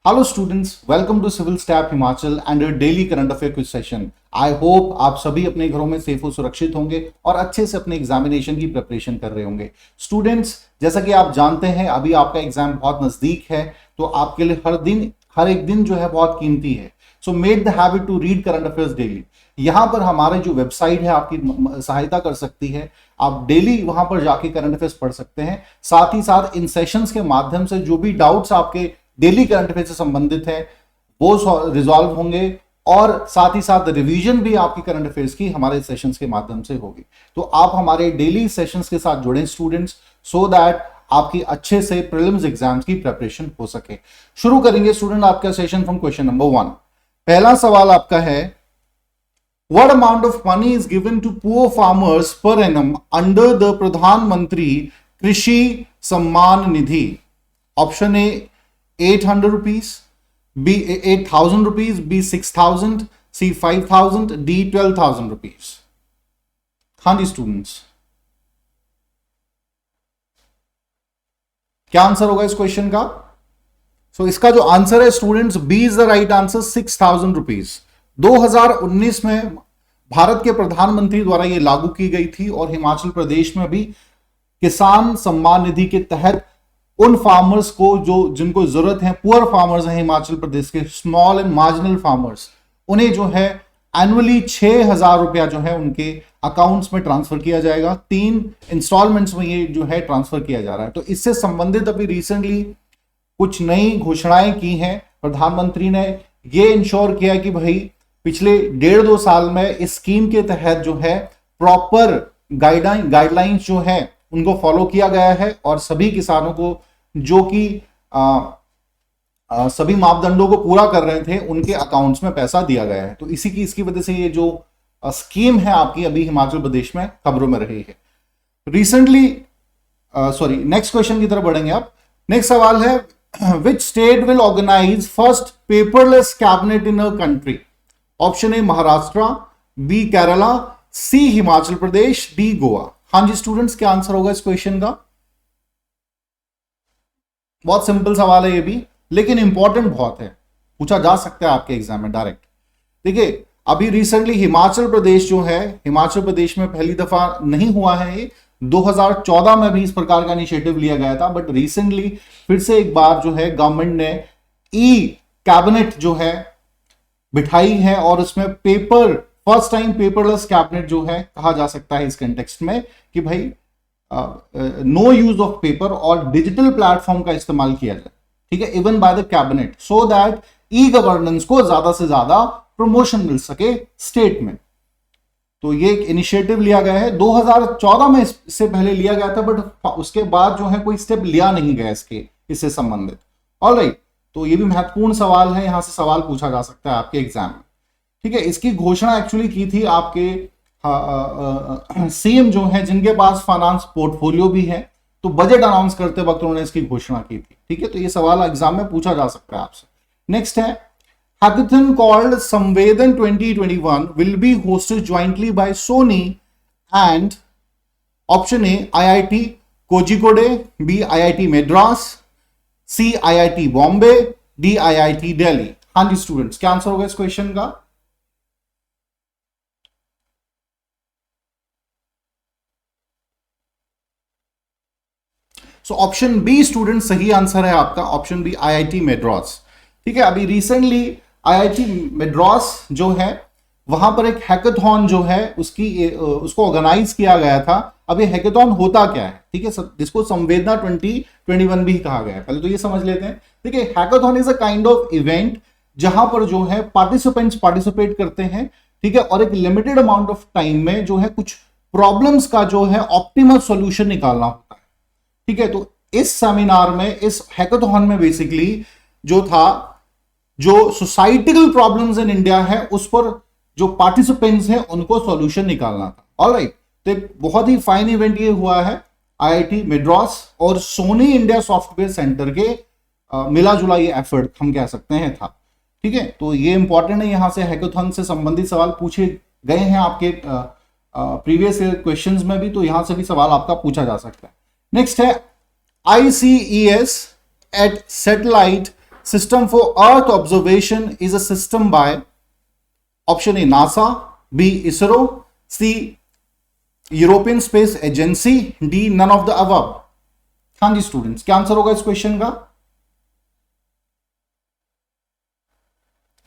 Hello students, welcome to civil staff Himachal and daily current affair quiz session. I hope आप सभी अपने घरों में सेफ और सुरक्षित होंगे और अच्छे से अपने एग्जामिनेशन की प्रिपरेशन कर रहे होंगे। स्टूडेंट्स, जैसा कि आप जानते हैं अभी आपका एग्जाम बहुत नजदीक है, तो आपके लिए हर एक दिन जो है बहुत कीमती है। So make the habit to read current affairs daily. यहां पर हमारे जो वेबसाइट है आपकी सहायता कर सकती है। आप डेली वहां पर जाके करंट अफेयर्स पढ़ सकते हैं। साथ ही साथ इन सेशंस के माध्यम से जो भी डाउट्स आपके डेली करंट अफेयर से संबंधित है वो रिजॉल्व होंगे और साथ ही साथ रिवीजन भी आपकी करंट अफेयर्स की हमारे सेशंस के माध्यम से होगी। तो आप हमारे डेली सेशंस के साथ जुड़ें स्टूडेंट्स, सो दैट आपकी अच्छे से प्रीलिम्स एग्जाम्स की प्रिपरेशन हो सके। शुरू करेंगे स्टूडेंट आपका सेशन फ्रॉम क्वेश्चन नंबर 1। पहला सवाल आपका है, what amount of money is given to poor farmers per annum under the Pradhan Mantri Krishi Samman Nidhi? Option A 800 rupees, B 8,000 rupees, B 6,000, C 5,000, D 12,000 rupees। हाँ जी स्टूडेंट्स, क्या आंसर होगा इस क्वेश्चन का? सो इसका जो आंसर है students, B is the right answer, 6,000 rupees. 2019 में भारत के प्रधानमंत्री द्वारा यह लागू की गई थी और हिमाचल प्रदेश में भी किसान सम्मान निधि के तहत उन फार्मर्स को जिनको जरूरत है, पुअर फार्मर्स हैं हिमाचल प्रदेश के, स्मॉल एंड मार्जिनल फार्मर्स, उन्हें जो है एनुअली 6,000 रुपया जो है उनके अकाउंट्स में ट्रांसफर किया जाएगा। 3 इंस्टॉलमेंट्स में ये जो है ट्रांसफर किया जा रहा है। तो इससे संबंधित अभी रिसेंटली कुछ नई घोषणाएं की हैं। प्रधानमंत्री ने ये इंश्योर किया कि भाई पिछले 1.5-2 साल में इस स्कीम के तहत जो है प्रॉपर गाइडलाइंस जो है उनको फॉलो किया गया है और सभी किसानों को जो कि सभी मापदंडों को पूरा कर रहे थे उनके अकाउंट्स में पैसा दिया गया है। तो इसकी वजह से ये जो स्कीम है आपकी अभी हिमाचल प्रदेश में खबरों में रही है रिसेंटली। नेक्स्ट क्वेश्चन की तरफ बढ़ेंगे आप। नेक्स्ट सवाल है, which state will organize first paperless cabinet in a country? Option A Maharashtra, B Kerala, C Himachal Pradesh, D Goa. हाँ जी स्टूडेंट्स, क्या आंसर होगा इस क्वेश्चन का? बहुत सिंपल सवाल है ये भी, लेकिन इंपॉर्टेंट बहुत है, पूछा जा सकता है आपके एग्जाम में डायरेक्ट। देखिए अभी रिसेंटली हिमाचल प्रदेश जो है, हिमाचल प्रदेश में पहली दफा नहीं हुआ है ये, 2014 में भी इस प्रकार का इनिशिएटिव लिया गया था, बट रिसेंटली फिर से एक बार जो है गवर्नमेंट ने ई कैबिनेट जो है बिठाई है और उसमें फर्स्ट टाइम पेपरलेस कैबिनेट जो है कहा जा सकता है इस कंटेक्स्ट में कि भाई नो यूज ऑफ पेपर और डिजिटल प्लेटफॉर्म का इस्तेमाल किया जाए, ठीक है, even by the cabinet, so that e governance को ज्यादा से ज्यादा प्रमोशन मिल सके स्टेट में। तो ये एक इनिशिएटिव लिया गया है, 2014 में इससे पहले लिया गया था, बट उसके बाद जो है कोई स्टेप लिया नहीं गया इससे संबंधित। ऑलराइट, तो ये भी महत्वपूर्ण सवाल है, यहां से सवाल पूछा जा सकता है आपके एग्जाम में, ठीक है। इसकी घोषणा एक्चुअली की थी आपके सीएम जो है, जिनके पास फाइनेंस पोर्टफोलियो भी है, तो बजट अनाउंस करते वक्त उन्होंने इसकी घोषणा की थी, ठीक है। तो ये सवाल एग्जाम में पूछा जा सकता है आपसे। नेक्स्ट है, hackathon called Samvedan 2021 will be hosted jointly by Sony and option A IIT Kozhikode, B IIT Madras, C IIT Bombay, D IIT Delhi. हाँ जी स्टूडेंट्स, क्या आंसर होगा इस क्वेश्चन का? सो ऑप्शन बी स्टूडेंट सही आंसर है आपका, ऑप्शन बी आईआईटी मद्रास, ठीक है। अभी रिसेंटली आईआईटी मद्रास जो है वहां पर एक हैकाथॉन जो है उसको ऑर्गेनाइज किया गया था। अब ये हैकाथॉन होता क्या है, ठीक है, जिसको संवेदना 2021 भी कहा गया है, पहले तो ये समझ लेते हैं। देखिए hackathon is a kind of event जहां पर जो है पार्टिसिपेंट्स पार्टिसिपेट करते हैं, ठीक है, और एक लिमिटेड अमाउंट ऑफ टाइम में जो है कुछ प्रॉब्लम्स का जो है ऑप्टिमल सॉल्यूशन निकालना होता है, ठीक है। तो इस सेमिनार में, इस हैकाथॉन में बेसिकली जो था, जो सोसाइटिकल प्रॉब्लम्स इन इंडिया है उस पर जो पार्टिसिपेंट्स हैं उनको सॉल्यूशन निकालना था। ऑलराइट, तो बहुत ही फाइन इवेंट ये हुआ है आईआईटी मद्रास और सोनी इंडिया सॉफ्टवेयर सेंटर के मिला जुला ये एफर्ट हम कह सकते हैं था, ठीक है। तो ये इंपॉर्टेंट है, यहां से हैकाथॉन से संबंधित सवाल पूछे गए हैं आपके प्रीवियस क्वेश्चंस में भी, तो यहां से भी सवाल आपका पूछा जा सकता है। नेक्स्ट है, ICES at satellite system for earth observation is a system by option A NASA, B ISRO, C European space agency, D none of the above. हाँ जी स्टूडेंट्स, क्या आंसर होगा इस क्वेश्चन का?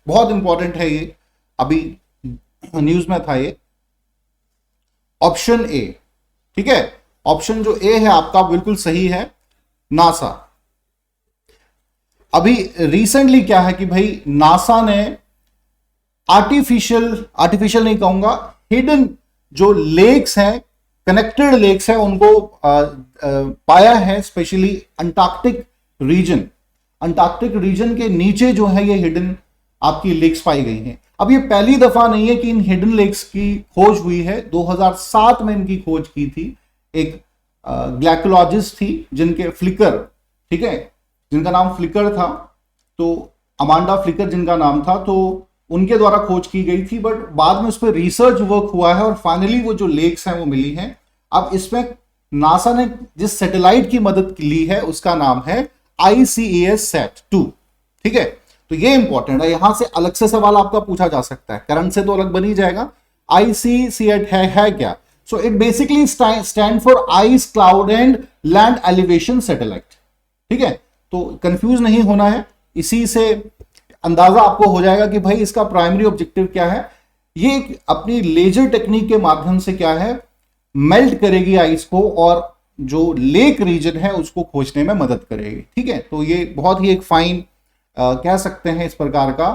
बहुत इंपॉर्टेंट है ये, अभी न्यूज में था ये। ऑप्शन ए, ठीक है, ऑप्शन जो ए है आपका बिल्कुल सही है, नासा। अभी रिसेंटली क्या है कि भाई नासा ने आर्टिफिशियल नहीं कहूंगा, हिडन जो लेक्स हैं, कनेक्टेड लेक्स हैं, उनको पाया है, स्पेशली अंटार्कटिक रीजन के नीचे जो है ये हिडन आपकी लेक्स पाई गई हैं। अब ये पहली दफा नहीं है कि इन हिडन लेक्स की खोज हुई है, 2007 में इनकी खोज की थी। एक ग्लैकोलॉजिस्ट थी जिनके फ्लिकर, ठीक है, जिनका नाम फ्लिकर था, तो अमांडा फ्लिकर जिनका नाम था, तो उनके द्वारा खोज की गई थी। बट बाद में उस पर रिसर्च वर्क हुआ है और फाइनली वो जो लेक्स हैं वो मिली हैं। अब इसमें नासा ने जिस सैटेलाइट की मदद ली है उसका नाम है ICES-SAT-2, ठीक है। तो ये इंपॉर्टेंट है, यहां से अलग से सवाल आपका पूछा जा सकता है, करंट से तो अलग बन ही जाएगा। ICES है क्या? So it basically stand for ice cloud and land elevation satellite, ठीक है। तो कंफ्यूज नहीं होना है, इसी से अंदाजा आपको हो जाएगा कि भाई इसका प्राइमरी ऑब्जेक्टिव क्या है। ये अपनी लेजर टेक्निक के माध्यम से क्या है, मेल्ट करेगी आइस को और जो लेक रीजन है उसको खोजने में मदद करेगी, ठीक है। तो ये बहुत ही एक फाइन कह सकते हैं इस प्रकार का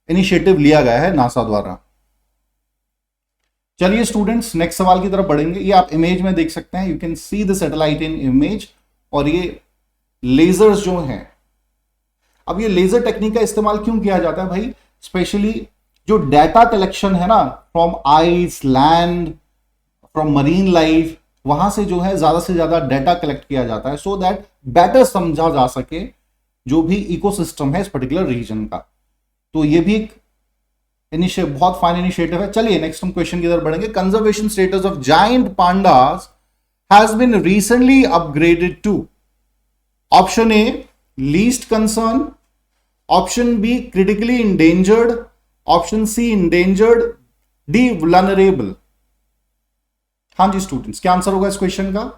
इनिशिएटिव लिया गया है नासा द्वारा। चलिए स्टूडेंट्स नेक्स्ट सवाल की तरफ बढ़ेंगे। ये आप इमेज में देख सकते हैं, you can see the satellite in image, और ये लेजर्स जो हैं। अब ये लेजर टेक्निक का इस्तेमाल क्यों किया जाता है भाई? स्पेशली जो डाटा कलेक्शन है ना, from ice, land, from marine life, वहां से जो है ज्यादा से ज्यादा डाटा कलेक्ट किया जाता है, सो दैट बेटर समझा जा सके जो भी इकोसिस्टम है इस पर्टिकुलर रीजन का। तो ये भी एक बहुत फाइन इनिशिएटिव है। चलिए नेक्स्ट हम क्वेश्चन की तरफ बढ़ेंगे। Conservation status of giant pandas has been recently upgraded to option A least concern, option B critically endangered, option C endangered, D vulnerable. हाँ जी स्टूडेंट्स, क्या आंसर होगा इस क्वेश्चन का?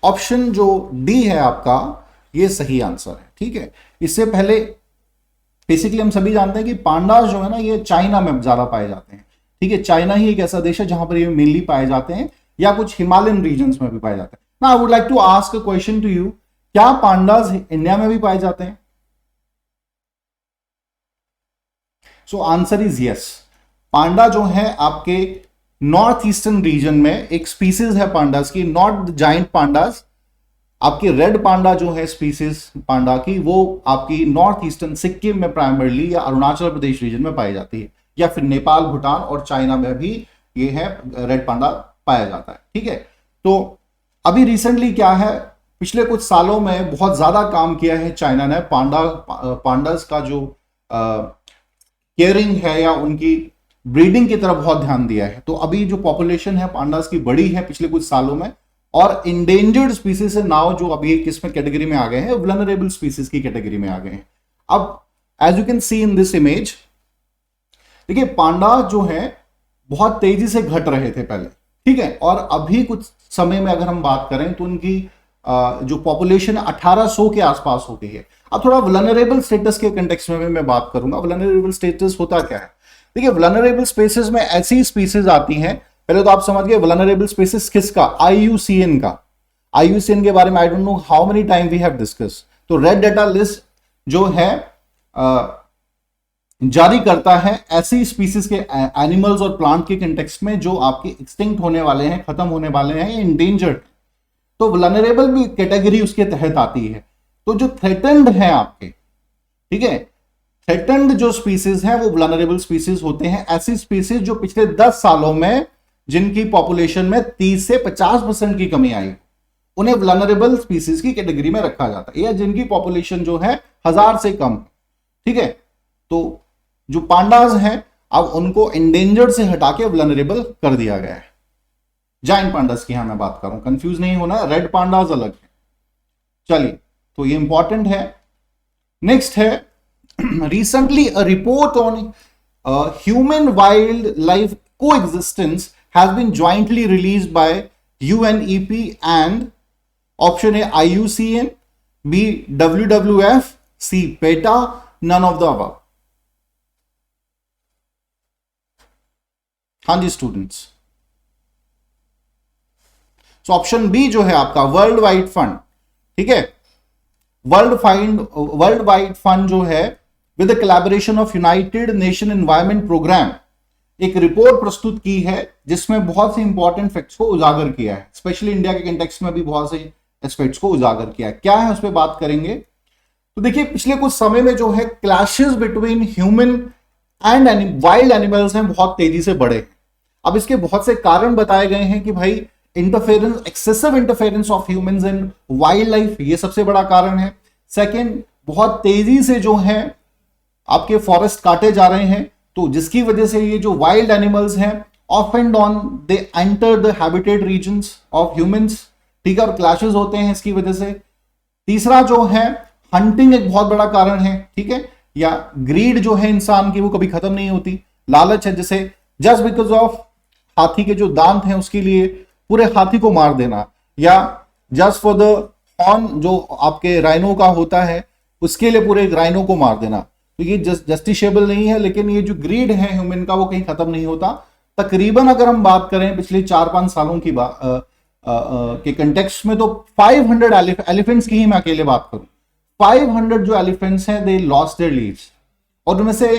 ऑप्शन जो डी है आपका, ये सही आंसर है, ठीक है। इससे पहले बेसिकली हम सभी जानते हैं कि पांडास जो है ना, ये चाइना में ज्यादा पाए जाते हैं, ठीक है। चाइना ही एक ऐसा देश है जहां पर ये मेनली पाए जाते हैं, या कुछ हिमालयन रीजन्स में भी पाए जाते हैं ना। I would like to ask a question to you, क्या पांडास इंडिया में भी पाए जाते हैं? So answer is yes. Panda जो है आपके नॉर्थ ईस्टर्न रीजन में एक स्पीसीज है पांडास की, नॉट जाइंट पांडास। आपकी रेड पांडा जो है स्पीसीज पांडा की, वो आपकी नॉर्थ ईस्टर्न सिक्किम में प्राइमरली, या अरुणाचल प्रदेश रीजन में पाई जाती है, या फिर नेपाल, भूटान और चाइना में भी ये है रेड पांडा पाया जाता है, ठीक है। तो अभी रिसेंटली क्या है, पिछले कुछ सालों में बहुत ज्यादा काम किया है चाइना ने पांडास का जो केयरिंग है या उनकी ब्रीडिंग की तरफ बहुत ध्यान दिया है। तो अभी जो पॉपुलेशन है पांडास की बढ़ी है पिछले कुछ सालों में, और इंडेंजर्ड स्पीसीज से नाउ जो अभी किस में कैटेगरी में आ गए हैं, वल्नरेबल स्पीसीज की कैटेगरी में आ गए हैं। अब as you can see in this image, देखिए पांडा जो है बहुत तेजी से घट रहे थे पहले, ठीक है, और अभी कुछ समय में अगर हम बात करें तो उनकी जो पॉपुलेशन 1800 के आसपास हो गई है। अब थोड़ा वल्नरेबल स्टेटस के कंटेक्स्ट में मैं बात करूंगा। वल्नरेबल स्टेटस होता क्या है? देखिए वल्नरेबल स्पेसेस में ऐसी स्पीसीज आती हैं, पहले तो आप समझ गए वल्नरेबल स्पेसेस किसका, IUCN का। IUCN के बारे में I don't know how many time we have discuss. तो रेड डाटा लिस्ट जो है जारी करता है ऐसी स्पीसीज के एनिमल्स और प्लांट के कंटेक्स्ट में जो आपके एक्सटिंक्ट होने वाले हैं, खत्म होने वाले हैं, इंडेंजर्ड। तो वल्नरेबल भी कैटेगरी उसके तहत आती है। तो जो थ्रेटन्ड है आपके, ठीक है, थ्रेटन्ड जो स्पीसीज है वो वल्नरेबल स्पीसीज होते हैं। ऐसी स्पीसीज जो पिछले 10 सालों में जिनकी पॉपुलेशन में 30 से 50% की कमी आई, उन्हें वल्नरेबल स्पीसीज की कैटेगरी में रखा जाता है, या जिनकी पॉपुलेशन जो है 1000 से कम, ठीक है। तो जो पांडास हैं अब उनको इंडेंजर्ड से हटा के वल्नरेबल कर दिया गया है। जायंट पांडास की यहां मैं बात कर रहा हूं, कंफ्यूज नहीं होना, रेड पांडास अलग है। चलिए, तो ये इंपॉर्टेंट है। नेक्स्ट है recently a report on human wildlife coexistence has been jointly released by UNEP and option A IUCN, B WWF, C PETA, none of the above। हाँ जी स्टूडेंट्स, सो ऑप्शन बी जो है आपका वर्ल्ड वाइड फंड, ठीक है, world wide fund जो है with the collaboration of United Nation Environment Programme एक रिपोर्ट प्रस्तुत की है जिसमें बहुत से इंपॉर्टेंट फैक्ट्स को उजागर किया है, स्पेशली इंडिया के कंटेक्स्ट में भी बहुत से एस्पेक्ट्स को उजागर किया है। क्या है उस पर बात करेंगे। तो देखिए, पिछले कुछ समय में जो है clashes between human and wild animals हैं बहुत तेजी से बढ़े। अब इसके बहुत से कारण बताए गए हैं कि भाई interference, excessive interference of humans in wild life, ये सबसे बड़ा कारण है। सेकंड, बहुत तेजी से जो है आपके फॉरेस्ट काटे जा रहे हैं, तो जिसकी वजह से ये जो वाइल्ड एनिमल्स हैं off and on they enter the habitat regions of humans, ठीक है, और क्लैशेस होते हैं इसकी वजह से। तीसरा जो है हंटिंग एक बहुत बड़ा कारण है, ठीक है, या ग्रीड जो है इंसान की वो कभी खत्म नहीं होती, लालच है, जैसे जस्ट बिकॉज ऑफ हाथी के जो दांत हैं उसके लिए पूरे हाथी को मार देना, या जस्ट फॉर द हॉर्न जो आपके राइनो का होता है उसके लिए पूरे राइनो को मार देना, तो ये जस्टिसेबल नहीं है। लेकिन ये जो ग्रीड है ह्यूमन का वो कहीं खत्म नहीं होता। तकरीबन अगर हम बात करें पिछले 4-5 सालों की के कंटेक्स्ट में, तो 500 एलिफेंट्स की ही मैं अकेले बात करूं, 500 जो एलिफेंट्स हैं दे लॉस्ट देयर लीव्स, और उनमें से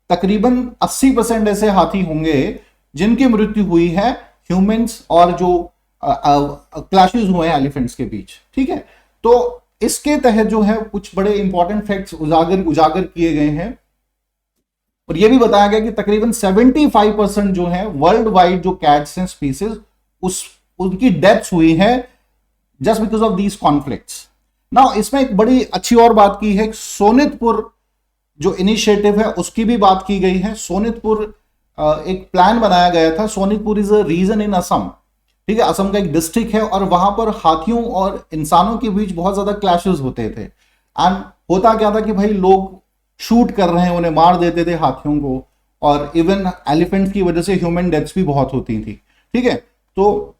तकरीबन 80% ऐसे हाथी होंगे जिनकी मृत्यु हुई है ह्यूमंस और जो क्लैशेस हुए हैं एलिफेंट्स के बीच, ठीक है। तो इसके तहत जो है कुछ बड़े इंपॉर्टेंट फैक्ट्स उजागर किए गए हैं, और यह भी बताया गया कि तकरीबन 75% जो है वर्ल्ड वाइड जो कैट्स हैं स्पीसीज, उनकी डेथ्स हुई है just because of these conflicts. Now इसमें एक बड़ी अच्छी और बात की है, सोनितपुर जो इनिशिएटिव है उसकी भी बात की गई है। सोनितपुर एक प्लान बनाया गया था। सोनितपुर इज अ रीजन इन असम, ठीक है, असम का एक डिस्ट्रिक्ट है, और वहां पर हाथियों और इंसानों के बीच बहुत ज्यादा क्लैशेस होते थे। एंड होता क्या था कि भाई लोग शूट कर रहे हैं, उन्हें मार देते थे हाथियों को, और इवन एलिफेंट्स की वजह से ह्यूमन डेथ्स भी बहुत होती थी, ठीक है। तो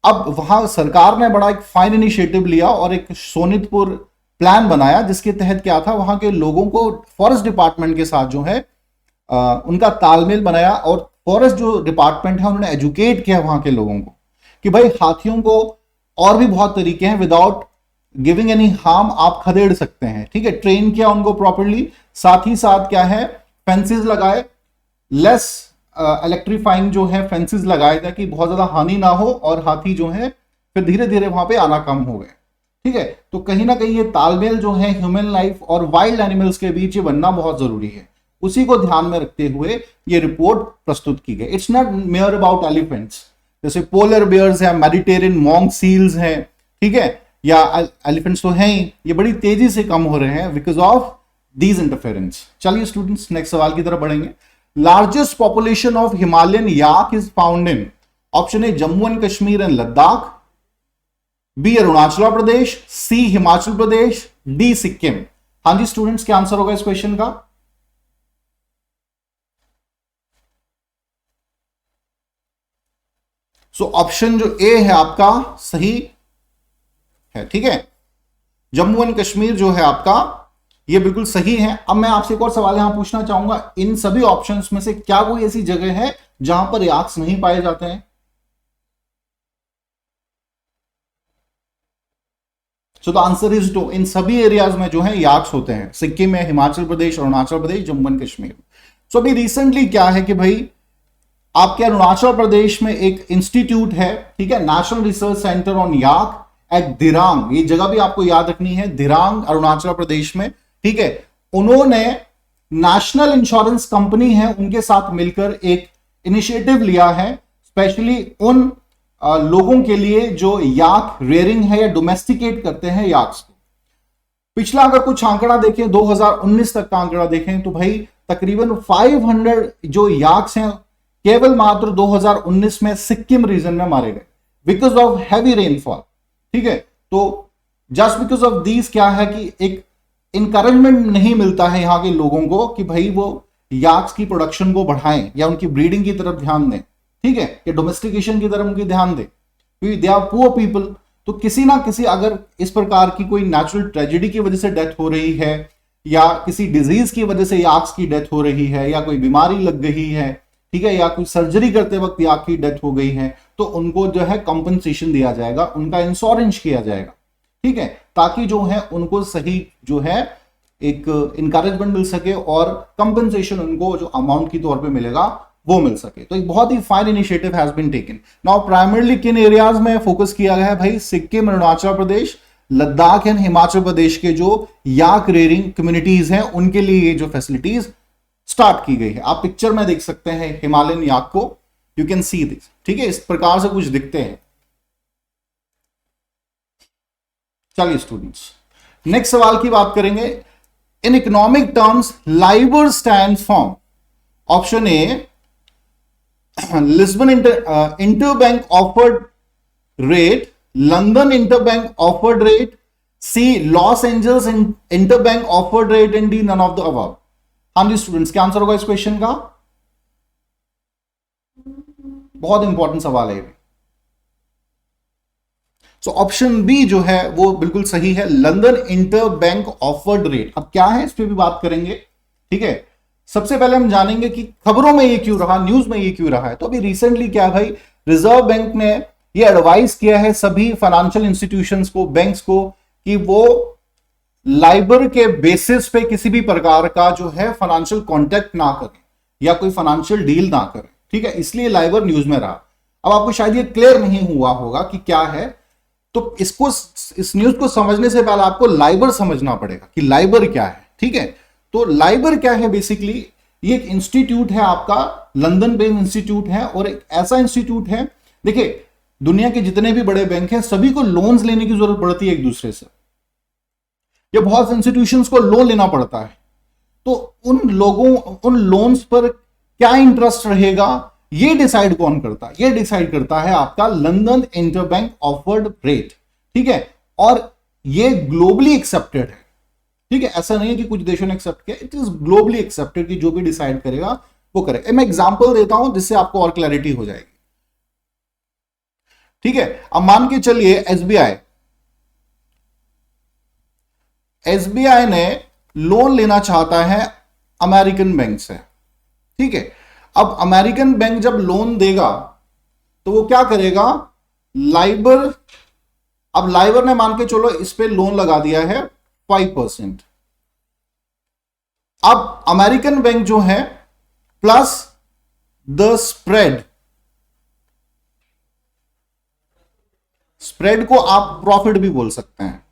अब वहां सरकार ने बड़ा एक फाइन इनिशिएटिव लिया और एक सोनितपुर प्लान बनाया, जिसके तहत क्या था, वहां के लोगों को फॉरेस्ट डिपार्टमेंट के साथ जो है उनका तालमेल बनाया, और फॉरेस्ट जो डिपार्टमेंट है उन्होंने एजुकेट किया वहां के लोगों को कि भाई हाथियों को और भी बहुत तरीके हैं, विदाउट गिविंग एनी हार्म आप खदेड़ सकते हैं, ठीक है। ट्रेन किया उनको प्रॉपर्ली, साथ ही साथ क्या है फेंसेस लगाए, लेस इलेक्ट्रीफाइंग जो है फेंसेस लगाए ताकि बहुत ज्यादा हानि ना हो, और हाथी जो है फिर धीरे धीरे वहां पे आना कम हो गए, ठीक है। तो कहीं ना कहीं ये तालमेल जो है ह्यूमन लाइफ और वाइल्ड एनिमल्स के बीच ये बनना बहुत जरूरी है, उसी को ध्यान में रखते हुए ये रिपोर्ट प्रस्तुत की गई। It's not mayor about elephants, जैसे पोलर बियर्स हैं, मेडिटेरियन मॉन्क सील्स हैं, ठीक है, या एलिफेंट्स तो हैं ही, ये बड़ी तेजी से कम हो रहे हैं बिकॉज ऑफ दीज इंटरफेरेंस। चलिए स्टूडेंट्स नेक्स्ट सवाल की तरफ बढ़ेंगे। Largest population of Himalayan yak is found in, option A Jammu and Kashmir and Ladakh, B Arunachal Pradesh, C Himachal Pradesh, D Sikkim. हाँ जी स्टूडेंट्स, क्या आंसर होगा इस क्वेश्चन का। सो ऑप्शन जो ए है आपका सही है, ठीक है, जम्मू एंड कश्मीर जो है आपका ये बिल्कुल सही है। अब मैं आपसे एक और सवाल यहां पूछना चाहूंगा, इन सभी ऑप्शंस में से क्या कोई ऐसी जगह है जहां पर याक्स नहीं पाए जाते हैं। So the answer is two, इन सभी एरियाज में जो है याक्स होते हैं, सिक्किम में, हिमाचल प्रदेश, अरुणाचल प्रदेश, जम्मू एंड कश्मीर। सो अभी रिसेंटली क्या है कि भाई आपके अरुणाचल प्रदेश में एक इंस्टीट्यूट है, ठीक है, national research centre on yak at Dirang, ये जगह भी आपको याद रखनी है, दिरांग अरुणाचल प्रदेश में, ठीक है। उन्होंने नेशनल इंश्योरेंस कंपनी है उनके साथ मिलकर एक इनिशिएटिव लिया है, स्पेशली उन लोगों के लिए जो याक रेयरिंग है या डोमेस्टिकेट करते हैं याक्स को। पिछला अगर कुछ आंकड़ा देखें, 2019 तक का आंकड़ा देखें, तो भाई तकरीबन 500 जो याक्स हैं केवल मात्र 2019 में सिक्किम रीजन में मारे गए बिकॉज ऑफ हैवी रेनफॉल। ठीक है, तो जस्ट बिकॉज ऑफ दीज क्या है कि एक इंकरेजमेंट नहीं मिलता है यहां के लोगों को कि भाई वो याक्स की प्रोडक्शन को बढ़ाएं या उनकी ब्रीडिंग की तरफ ध्यान दें। ठीक है, या डोमेस्टिकेशन की तरफ उनकी ध्यान दें, क्योंकि दे आर पुअर पीपल। तो किसी ना किसी अगर इस प्रकार की कोई नेचुरल ट्रेजेडी की वजह से डेथ हो रही है या किसी डिजीज की वजह से याक्स की डेथ हो रही है या कोई बीमारी लग गई है, ठीक है, या कोई सर्जरी करते वक्त याक की डेथ हो गई है, तो उनको जो है कंपनसेशन दिया जाएगा, उनका इंश्योरेंस किया जाएगा। ठीक है, ताकि जो है उनको सही जो है एक इंकरेजमेंट मिल सके और कंपनसेशन उनको जो अमाउंट की तौर पे मिलेगा वो मिल सके। तो एक बहुत ही fine initiative has been taken. Now primarily किन एरियाज में फोकस किया गया है भाई? सिक्किम, अरुणाचल प्रदेश, लद्दाख एंड हिमाचल प्रदेश के जो याक रेयरिंग कम्युनिटीज हैं उनके लिए ये जो फैसिलिटीज स्टार्ट की गई है। आप पिक्चर में देख सकते हैं हिमालयन याक को, यू कैन सी दिस। ठीक है, इस प्रकार से कुछ दिखते हैं। चलिए स्टूडेंट्स, नेक्स्ट सवाल की बात करेंगे। In economic terms LIBOR stand form. Option A Lisbon interbank offered rate, London interbank offered rate, C Los Angeles interbank offered rate, and D none of the above. हाँ जी स्टूडेंट्स, क्या answer होगा इस question का? बहुत important सवाल है ये। सो ऑप्शन बी जो है वो बिल्कुल सही है, लंदन इंटरबैंक ऑफर्ड रेट। अब क्या है इस पे भी बात करेंगे। ठीक है, सबसे पहले हम जानेंगे कि खबरों में ये क्यों रहा, न्यूज में ये क्यों रहा है। तो अभी रिसेंटली क्या भाई, रिजर्व बैंक ने ये एडवाइस किया है सभी फाइनेंशियल इंस्टीट्यूशंस को, बैंक्स को, कि वो लाइबर के बेसिस पे किसी भी प्रकार का जो है फाइनेंशियल कॉन्टैक्ट ना करें या कोई फाइनेंशियल डील ना करें। ठीक है, इसलिए लाइबर न्यूज में रहा। अब आपको शायद ये क्लियर नहीं हुआ होगा कि क्या है, तो इसको, इस न्यूज को समझने से पहले आपको लाइबर समझना पड़ेगा कि लाइबर क्या है। ठीक है, तो लाइबर क्या है? बेसिकली ये एक इंस्टीट्यूट है आपका, लंदन बेस्ड इंस्टीट्यूट है, और एक ऐसा इंस्टीट्यूट है, देखिए दुनिया के जितने भी बड़े बैंक हैं सभी को लोन्स लेने की जरूरत पड़ती है एक दूसरे से, या बहुत से इंस्टीट्यूशंस को लोन लेना पड़ता है। तो उन लोन्स पर क्या इंटरेस्ट रहेगा ये डिसाइड कौन करता है? ये डिसाइड करता है आपका लंदन इंटरबैंक ऑफर्ड रेट। ठीक है, और ये ग्लोबली एक्सेप्टेड है। ठीक है, ऐसा नहीं है कि कुछ देशों ने एक्सेप्ट किया, इट इज ग्लोबली एक्सेप्टेड कि जो भी डिसाइड करेगा वो करेगा। मैं एग्जांपल देता हूं जिससे आपको और क्लैरिटी हो जाएगी। ठीक है, अब मान के चलिए एसबीआई ने लोन लेना चाहता है अमेरिकन बैंक से। ठीक है, अब अमेरिकन बैंक जब लोन देगा तो वो क्या करेगा, लाइबर, अब लाइबर ने मान के चलो इस पे लोन लगा दिया है 5%। अब अमेरिकन बैंक जो है प्लस द स्प्रेड को आप प्रॉफिट भी बोल सकते हैं।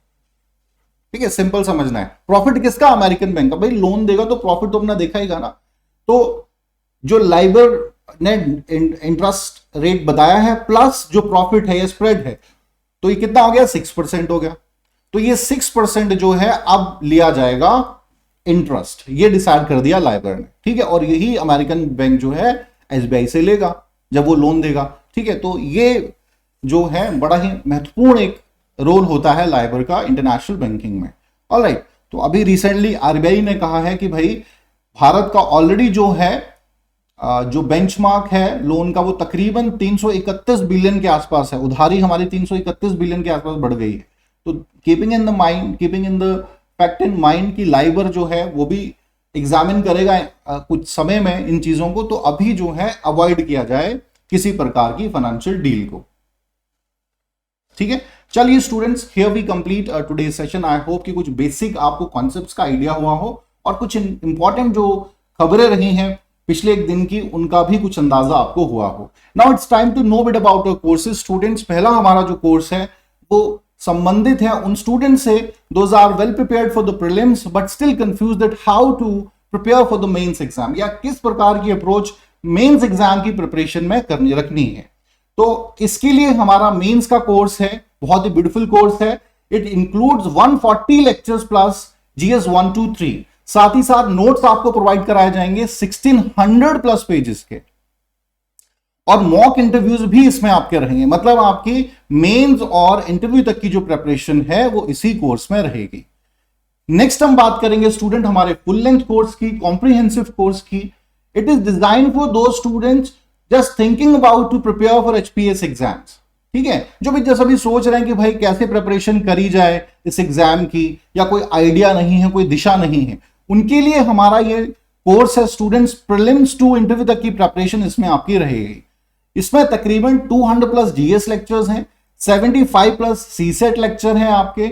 ठीक है, सिंपल समझना है। प्रॉफिट किसका? अमेरिकन बैंक का। भाई लोन देगा तो प्रॉफिट तो अपना देखा ही ना। तो जो लाइबर ने इंटरेस्ट रेट बताया है प्लस जो प्रॉफिट है या स्प्रेड है, तो ये कितना हो गया? 6% हो गया। तो ये 6% जो है अब लिया जाएगा इंटरेस्ट, ये डिसाइड कर दिया लाइबर ने। ठीक है, और यही अमेरिकन बैंक जो है एसबीआई से लेगा जब वो लोन देगा। ठीक है, तो ये जो है बड़ा ही महत्वपूर्ण एक रोल होता है लाइबर का इंटरनेशनल बैंकिंग में। ऑलराइट, तो अभी रिसेंटली आरबीआई ने कहा है कि भाई भारत का ऑलरेडी जो है जो बेंचमार्क है लोन का वो तकरीबन 331 बिलियन के आसपास है। उधारी हमारी 331 बिलियन के आसपास बढ़ गई है। तो keeping in the fact in mind की लाइबर जो है वो भी एग्जामिन करेगा कुछ समय में इन चीजों को, तो अभी जो है अवॉइड किया जाए किसी प्रकार की फाइनेंशियल डील को। ठीक है, चलिए students, here we complete today's session. I hope कि कुछ बेसिक आपको कॉन्सेप्ट्स का आइडिया हुआ हो और कुछ इंपॉर्टेंट जो खबरें रही हैं पिछले एक दिन की उनका भी कुछ अंदाजा आपको हुआ हो। Now it's time to know bit about our courses students. पहला हमारा जो कोर्स है वो संबंधित है उन स्टूडेंट से those are well prepared for the prelims but still confuse that how to prepare for the mains exam, या किस प्रकार की अप्रोच मेंस एग्जाम की प्रिपरेशन में रखनी है। तो इसके लिए हमारा मेंस का कोर्स है, बहुत ही ब्यूटीफुल कोर्स है। It includes 140 lectures plus GS 1, 2, 3। साथ ही साथ नोट्स आपको प्रोवाइड कराए जाएंगे 1600 प्लस पेजेस के। और मॉक इंटरव्यूज भी इसमें आपके रहेंगे, मतलब आपकी मेंस और इंटरव्यू तक की जो प्रिपरेशन है वो इसी कोर्स में रहेगी। नेक्स्ट हम बात करेंगे स्टूडेंट हमारे फुल लेंथ कोर्स की, कॉम्प्रिहेंसिव कोर्स की। It is design for those students just thinking about to prepare for HPS exams. ठीक है, जो भी जैसा भी सोच रहे हैं कि भाई कैसे प्रिपरेशन करी जाए इस एग्जाम की, या कोई आइडिया नहीं है, कोई दिशा नहीं है, उनके लिए हमारा ये कोर्स है स्टूडेंट्स। प्रीलिम्स टू इंटरव्यू तक की प्रिपरेशन इसमें आपकी रहेगी। इसमें तकरीबन 200 प्लस जीएस लेक्चर्स हैं, 75 प्लस सीसेट लेक्चर हैं आपके,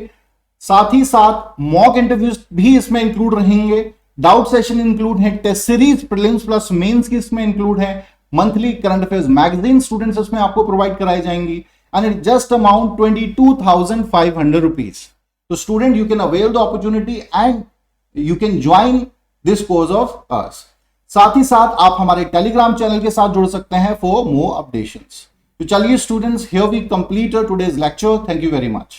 साथ ही साथ मॉक इंटरव्यूज भी इसमें इंक्लूड रहेंगे, डाउट सेशन इंक्लूड है, test series prelims plus mains की इसमें इंक्लूड है, monthly current affairs magazine students इसमें आपको प्रोवाइड कराई जाएंगी, and it just amount 22,500 rupees. तो student you can avail the opportunity and you can join this course of us. साथ ही साथ आप हमारे टेलीग्राम चैनल के साथ जुड़ सकते हैं फॉर मोर अपडेशंस। तो चलिए students, here we complete today's lecture. Thank you very much.